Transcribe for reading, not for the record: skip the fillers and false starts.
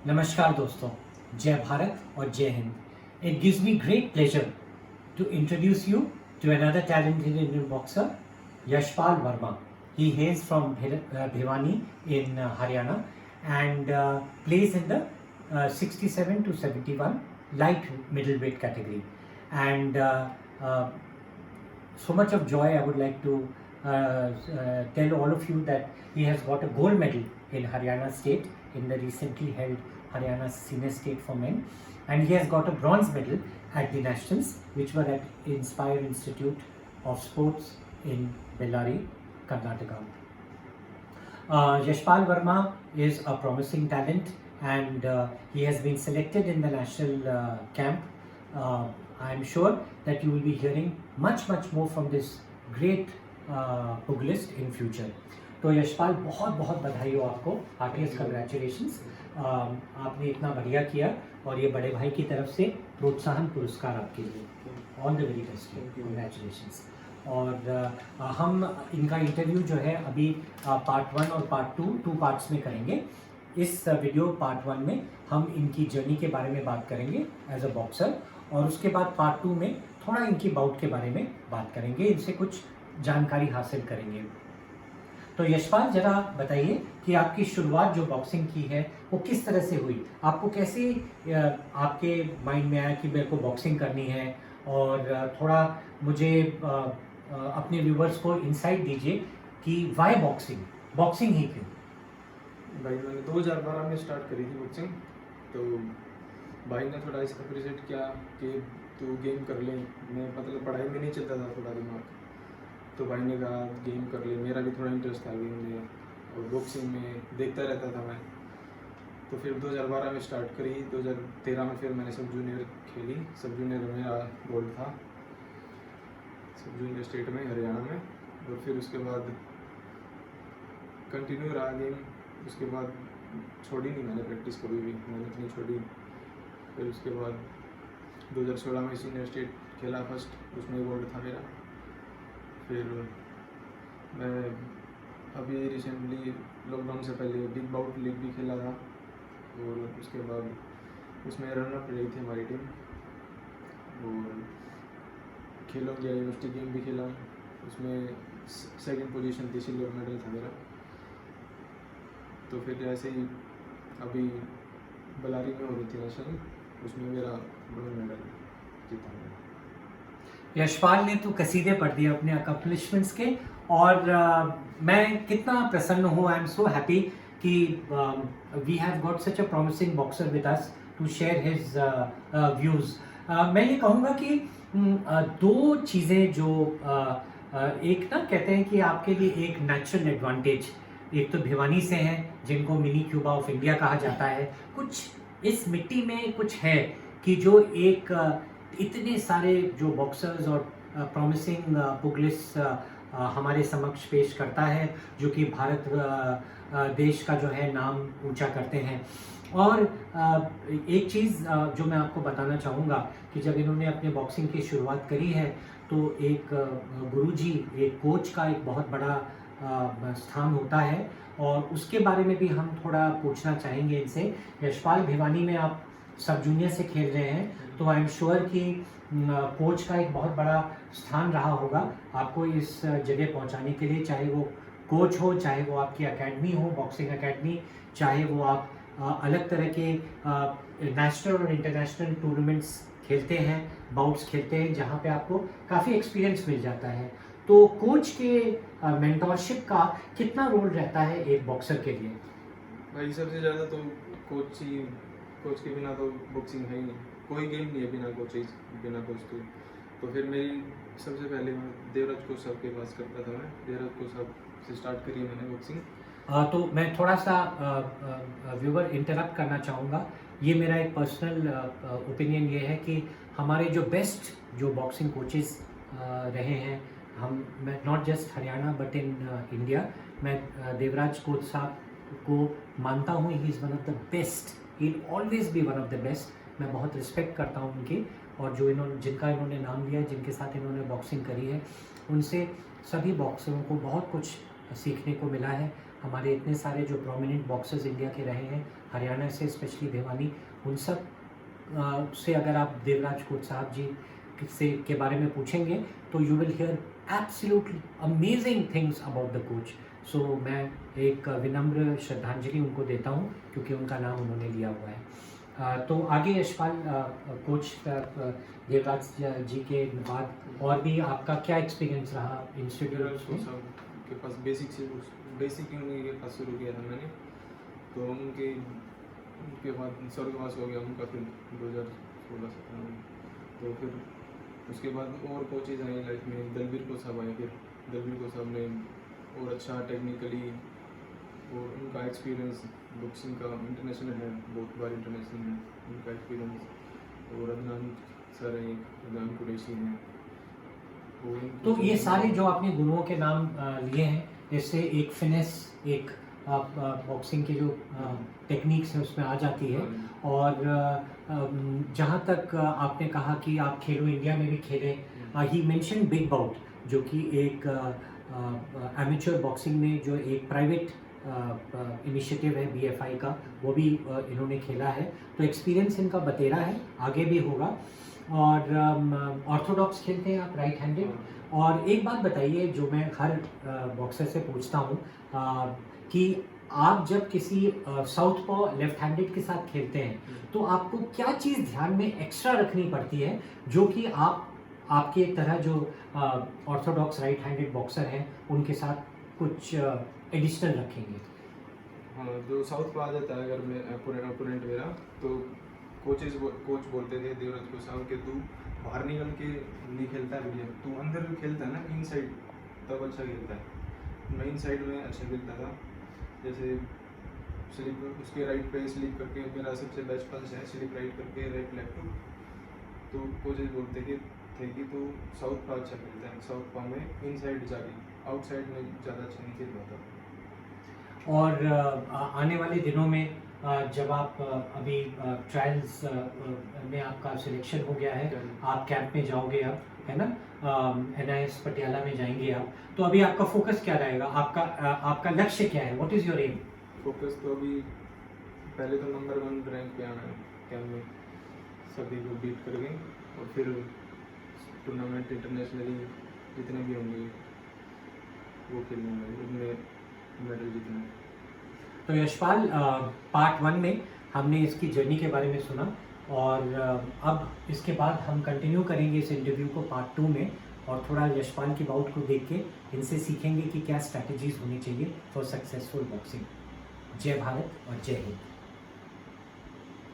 नमस्कार दोस्तों, जय भारत और जय Hind. It gives me great pleasure to introduce you to another talented Indian boxer, Yashpal Verma. He hails from Bhiwani in Haryana and plays in the 67 to 71 light middleweight category. And so much of joy I would like to tell all of you that he has got a gold medal in Haryana state in the recently held Haryana Senior State for Men, and he has got a bronze medal at the Nationals, which were at Inspire Institute of Sports in Bellary, Karnataka. Yashpal Verma is a promising talent, and he has been selected in the national camp. I am sure that you will be hearing much more from this great pugilist in future. तो यशपाल, बहुत बहुत बधाई हो आपको, heartiest congratulations. आपने इतना बढ़िया किया और ये बड़े भाई की तरफ से प्रोत्साहन पुरस्कार आपके लिए। All the very best, congratulations. और हम इनका इंटरव्यू जो है अभी पार्ट 1 और पार्ट 2 पार्ट्स में करेंगे। इस वीडियो पार्ट 1 में हम इनकी जर्नी के बारे में बात करेंगे एज अ बॉक्सर, और उसके बाद पार्ट 2 में थोड़ा इनकी बाउट के बारे में बात करेंगे, इनसे कुछ जानकारी हासिल करेंगे। तो यशपाल, जरा बताइए कि आपकी शुरुआत जो बॉक्सिंग की है वो किस तरह से हुई? आपको कैसे आपके माइंड में आया कि मेरे को बॉक्सिंग करनी है? और थोड़ा मुझे अपने व्यूवर्स को इंसाइट दीजिए कि वाई बॉक्सिंग ही क्यों? भाई मैंने 2012 में स्टार्ट करी थी बॉक्सिंग। तो भाई ने थोड़ा इसका अप्रिशिएट किया कि तू गेम कर ले। मैं मतलब पढ़ाई में नहीं चलता था थोड़ा दिमाग, तो भाई ने कहा गेम कर ले। मेरा भी थोड़ा इंटरेस्ट था गेम में और बॉक्सिंग में, देखता रहता था मैं। तो फिर 2012 में स्टार्ट करी। 2013 में फिर मैंने सब जूनियर खेली। सब जूनियर में मेरा गोल्ड था, सब जूनियर स्टेट में हरियाणा में। और फिर उसके बाद कंटिन्यू रहा गेम। उसके बाद छोड़ी नहीं मैंने प्रैक्टिस कभी भी, मेहनत नहीं छोड़ी। फिर उसके बाद 2016 में सीनियर स्टेट खेला फर्स्ट, उसमें गोल्ड था मेरा। फिर मैं अभी रिसेंटली लॉकडाउन से पहले बिग बाउट लीग भी खेला था, और उसके बाद उसमें रनअप रही थी हमारी टीम। और खेलो इंडिया यूनिवर्सिटी गेम भी खेला, उसमें सेकंड पोजीशन थी, सिल्वर मेडल था मेरा। तो फिर ऐसे ही अभी बलारी में हो रही थी नेशनल, उसमें मेरा ब्रॉन्ज मेडल जीता मैंने। यशपाल ने तो कसीदे पढ़ दिए अपने अकम्पलिशमेंट्स के, और मैं कितना प्रसन्न हूँ। आई एम सो हैप्पी कि we have got such a promising boxer with us to share his views. मैं ये कहूँगा कि दो चीज़ें जो एक ना कहते हैं कि आपके लिए एक नेचुरल एडवांटेज, एक तो भिवानी से हैं जिनको मिनी क्यूबा ऑफ इंडिया कहा जाता है। कुछ इस मिट्टी में कुछ है कि जो एक इतने सारे जो बॉक्सर्स और प्रॉमिसिंग पुगलिस्ट हमारे समक्ष पेश करता है, जो कि भारत देश का जो है नाम ऊंचा करते हैं। और एक चीज़ जो मैं आपको बताना चाहूँगा कि जब इन्होंने अपने बॉक्सिंग की शुरुआत करी है तो एक गुरुजी, एक कोच का एक बहुत बड़ा स्थान होता है, और उसके बारे में भी हम थोड़ा पूछना चाहेंगे इनसे। यशपाल, भिवानी में आप सब जूनियर से खेल रहे हैं, तो आई एम श्योर कि कोच का एक बहुत बड़ा स्थान रहा होगा आपको इस जगह पहुंचाने के लिए, चाहे वो कोच हो, चाहे वो आपकी एकेडमी हो, बॉक्सिंग एकेडमी, चाहे वो आप अलग तरह के नेशनल और इंटरनेशनल टूर्नामेंट्स खेलते हैं, बाउट्स खेलते हैं, जहाँ पे आपको काफ़ी एक्सपीरियंस मिल जाता है। तो कोच के मेंटोरशिप का कितना रोल रहता है एक बॉक्सर के लिए? भाई सबसे ज़्यादा तो कोच के बिना तो बॉक्सिंग है ही नहीं, कोई गेम नहीं है बिना कोच के। तो फिर मेरी सबसे पहले मैं देवराज कोच साहब के पास करता था। मैं देवराज कोच साहब से स्टार्ट करी मैंने बॉक्सिंग। तो मैं थोड़ा सा व्यूवर इंटरप्ट करना चाहूँगा। ये मेरा एक पर्सनल ओपिनियन ये है कि हमारे जो बेस्ट जो बॉक्सिंग कोचेस रहे हैं, मैं not just Haryana but in India, मैं देवराज कोच साहब को मानता हूँ। He is one of the best, he will always be one of the best. मैं बहुत रिस्पेक्ट करता हूँ उनकी, और जो जिनका इन्होंने नाम लिया, जिनके साथ इन्होंने बॉक्सिंग करी है, उनसे सभी बॉक्सरों को बहुत कुछ सीखने को मिला है। हमारे इतने सारे जो प्रोमिनेंट बॉक्सर्स इंडिया के रहे हैं, हरियाणा से स्पेशली भिवानी, उन सब से अगर आप देवराज कोच साहब जी से के बारे में पूछेंगे तो you will hear absolutely amazing things about the coach. So मैं एक विनम्र श्रद्धांजलि उनको देता हूँ क्योंकि उनका नाम उन्होंने लिया हुआ है। तो आगे यशपाल, कोच देवराज जी के बाद और भी आपका क्या एक्सपीरियंस रहा इंस्टीट्यूट में? के पास बेसिक उन्हीं के पास शुरू किया था मैंने, तो उनके बाद स्वर्गवास हो गया उनका फिर 2016-17 में। तो फिर उसके बाद और कोचेज आए लाइफ में, दलबीर को साहब आए, फिर दलबीर को साहब ने और अच्छा टेक्निकली और उनका एक्सपीरियंस बॉक्सिंग का इंटरनेशनल है, बहुत बार इंटरनेशनल है उनका एक्सपीरियंस। और अदनान सर हैं, अदनान कुरैशी हैं। तो ये सारे जो आपने गुरुओं के नाम लिए हैं, इससे एक फिनेस, एक बॉक्सिंग की जो टेक्निक्स है उसमें आ जाती है। और जहाँ तक आपने कहा कि आप खेलो इंडिया में भी खेले, ही मेंशन बिग बाउट, जो कि एक एमेच्योर बॉक्सिंग में जो एक प्राइवेट इनिशिएटिव है BFI का, वो भी इन्होंने खेला है। तो एक्सपीरियंस इनका बतेरा है, आगे भी होगा। और ऑर्थोडॉक्स खेलते हैं आप, राइट हैंडेड। और एक बात बताइए जो मैं हर बॉक्सर से पूछता हूँ कि आप जब किसी साउथ पॉ लेफ्ट हैंडेड के साथ खेलते हैं तो आपको क्या चीज़ ध्यान में एक्स्ट्रा रखनी पड़ती है जो कि आपके तरह जो ऑर्थोडॉक्स राइट हैंडेड बॉक्सर हैं उनके साथ कुछ एडिशनल रखेंगे? हाँ, जो साउथ पॉ आ जाता है अगर मैं अपोनेंट मेरा, तो कोच बोलते थे देवराज को साहब के तू बाहर निकल के नहीं खेलता है बढ़िया, तू अंदर खेलता है ना इन साइड तब अच्छा खेलता है। मैं इन साइड में अच्छा खेलता था, जैसे स्लिप उसके राइट पे स्लिप करके, मेरा सबसे बेस्ट पंच है स्लिप राइट करके राइट लेफ्ट। तो कोचेज बोलते थे कि तू साउथ पॉ अच्छा खेलता है, साउथ पॉ में इन साइड जाके आउटसाइड में ज़्यादा अच्छा नहीं खेल पाता। और आने वाले दिनों में जब आप अभी ट्रायल्स में आपका सिलेक्शन हो गया है, आप कैंप में जाओगे अब, है ना, NIS पटियाला में जाएंगे आप, तो अभी आपका फोकस क्या रहेगा? आपका लक्ष्य क्या है? What is your aim? Focus तो अभी पहले तो नंबर 1 रैंक पे आना है कैंप में, सभी को बीट करके, और फिर टूर्नामेंट इंटरनेशनली जितने भी होंगे वो खेलने में, उनमें मेडल जीतना है। तो यशपाल, पार्ट 1 में हमने इसकी जर्नी के बारे में सुना, और अब इसके बाद हम कंटिन्यू करेंगे इस इंटरव्यू को पार्ट 2 में, और थोड़ा यशपाल की बाउट को देख के इनसे सीखेंगे कि क्या स्ट्रैटेजीज होनी चाहिए फॉर सक्सेसफुल बॉक्सिंग। जय भारत और जय हिंद।